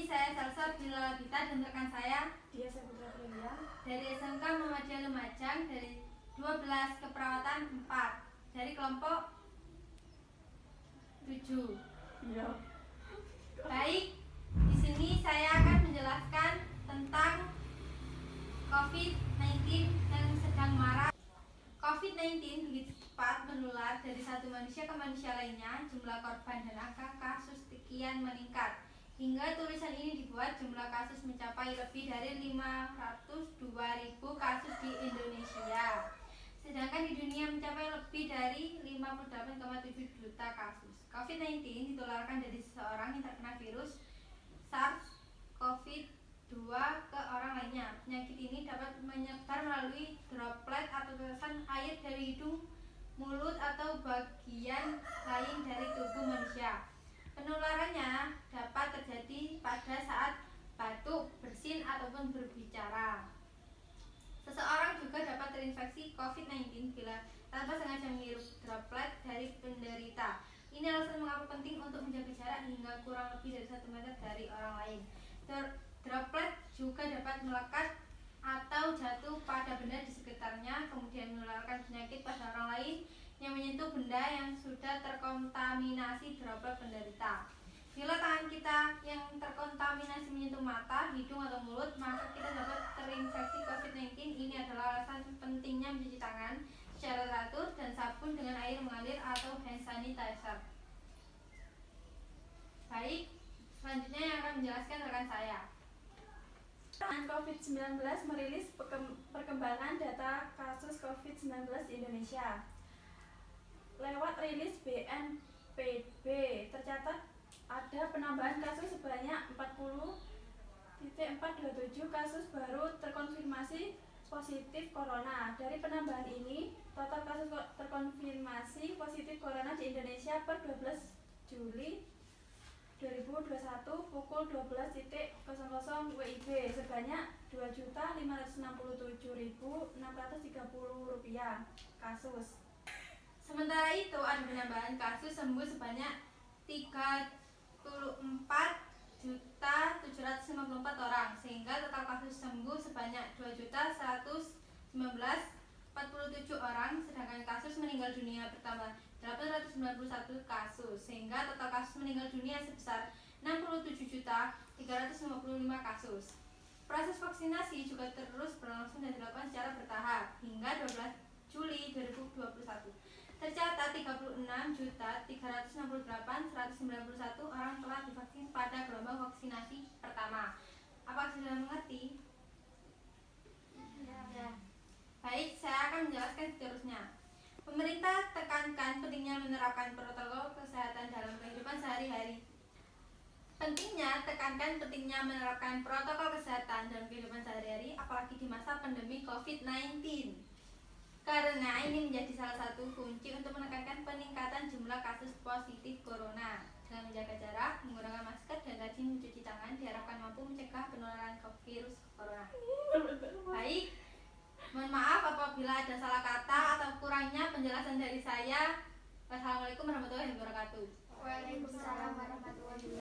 saya Salsabila Labita dan rekan saya Dia Saputra Pilihan dari SMK Muhammadiyah Lumajang dari 12 Keperawatan 4 dari kelompok 7. Iya. Baik, di sini saya akan menjelaskan tentang COVID-19 yang sedang marak. COVID-19 begitu cepat menular dari satu manusia ke manusia lainnya. Jumlah korban dan angka kasus kian meningkat. Hingga tulisan ini dibuat, jumlah kasus mencapai lebih dari 502.000 kasus di Indonesia. Sedangkan di dunia mencapai lebih dari 58,7 juta kasus. COVID-19 ditularkan dari seseorang yang terkena virus SARS-CoV-2 ke orang lainnya. Penyakit ini dapat menyebar melalui droplet atau tetesan air dari hidung, mulut, atau bagian lain dari tubuh manusia. Penularannya dapat terjadi pada saat batuk, bersin, ataupun berbicara. Seseorang juga dapat terinfeksi COVID-19 bila tanpa sengaja menghirup droplet dari penderita. Ini alasan mengapa penting untuk menjaga jarak hingga kurang lebih dari 1 meter dari orang lain. Droplet juga dapat melekat atau jatuh pada benda di sekitarnya, kemudian menularkan penyakit pada orang lain yang menyentuh benda yang sudah terkontaminasi droplet penderita. Bila tangan kita yang terkontaminasi menyentuh mata, hidung, atau mulut, maka kita dapat terinfeksi COVID-19. Ini adalah alasan pentingnya mencuci tangan secara teratur dan sabun dengan air mengalir atau hand sanitizer. Baik, selanjutnya yang akan menjelaskan rekan saya. COVID-19 merilis perkembangan data kasus COVID-19 di Indonesia. Lewat rilis BNPB, tercatat ada penambahan kasus sebanyak 40.427 kasus baru terkonfirmasi positif corona. Dari penambahan ini, total kasus terkonfirmasi positif corona di Indonesia per 12 Juli 2021 pukul 12.00 WIB sebanyak Rp2.567.630 kasus. Sementara itu, ada penambahan kasus sembuh sebanyak 34.754 orang, sehingga total kasus sembuh sebanyak 2.119.047 orang, sedangkan kasus meninggal dunia bertambah 891 kasus, sehingga total kasus meninggal dunia sebesar 67.355 kasus. Proses vaksinasi juga terus berlangsung dan dilakukan secara bertahap. Hingga 12 Juli 2021, tercatat 36.368.191 orang telah divaksin pada gelombang vaksinasi pertama. Apakah sudah mengerti? Ya. Baik, saya akan menjelaskan seterusnya. Pemerintah tekankan pentingnya menerapkan protokol kesehatan dalam kehidupan sehari-hari. Pentingnya menerapkan protokol kesehatan dalam kehidupan sehari-hari, apalagi di masa pandemi COVID-19. Karena ini menjadi salah satu kunci untuk menekan peningkatan jumlah kasus positif corona. Dengan menjaga jarak, menggunakan masker, dan rajin mencuci tangan diharapkan mampu mencegah penularan virus corona. Baik, mohon maaf apabila ada salah kata atau kurangnya penjelasan dari saya. Wassalamualaikum warahmatullahi wabarakatuh. Waalaikumsalam warahmatullahi wabarakatuh.